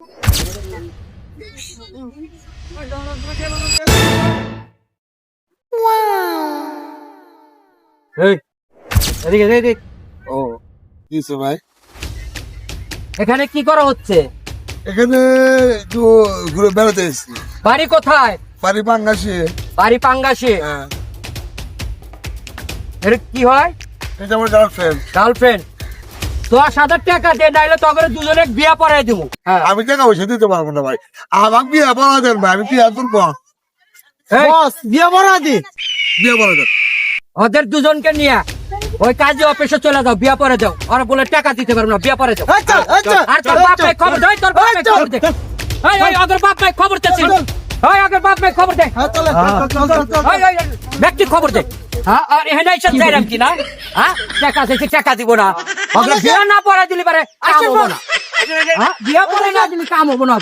ভাই এখানে কি করা হচ্ছে? এখানে একটু ঘুরে বেড়াতে এসেছি। বাড়ি কোথায়? বাড়ি পাঙ্গাসে। বাড়ি পাঙ্গাসে। হ্যাঁ, এর কি হয়? এটা আমার গার্লফ্রেন্ড। গার্লফ্রেন্ড। 10,000 টাকা দে, নাইলে তখন দুজনে বিয়া পড়াই দেবো। হ্যাঁ, আমি টাকা পয়সা দিতে পারবো না ভাই, আমাকে বিয়ে পড়া দেন ভাই, আমি বিয়ে তুলবো। বিয়া পড়া দি। বিয়ে পড়া দেন। ওদের দুজনকে নিয়ে ওই কাজে অফিসে চলে যাও, বিয়া পরে যাও। ওরা বলে টাকা দিতে পারবো না, বিয়া পরে যাও। আর তোর বাপ ভাই খবর দে, তোর বাপ ভাই খবর দে। ওদের বাপ ভাই খবর দে। ওদের বাপ ভাই খবর দে। ব্যক্তি খবর দে। হ্যাঁ, আর এখানে এসে চাইলাম কি না? হ্যাঁ, টাকা দিতে টাকা দিব না। ওদের বিয়া না পড়া দিলি পারে কাম হবো না। হ্যাঁ, বিয়া পড়ে না দিলি কাম হবো না।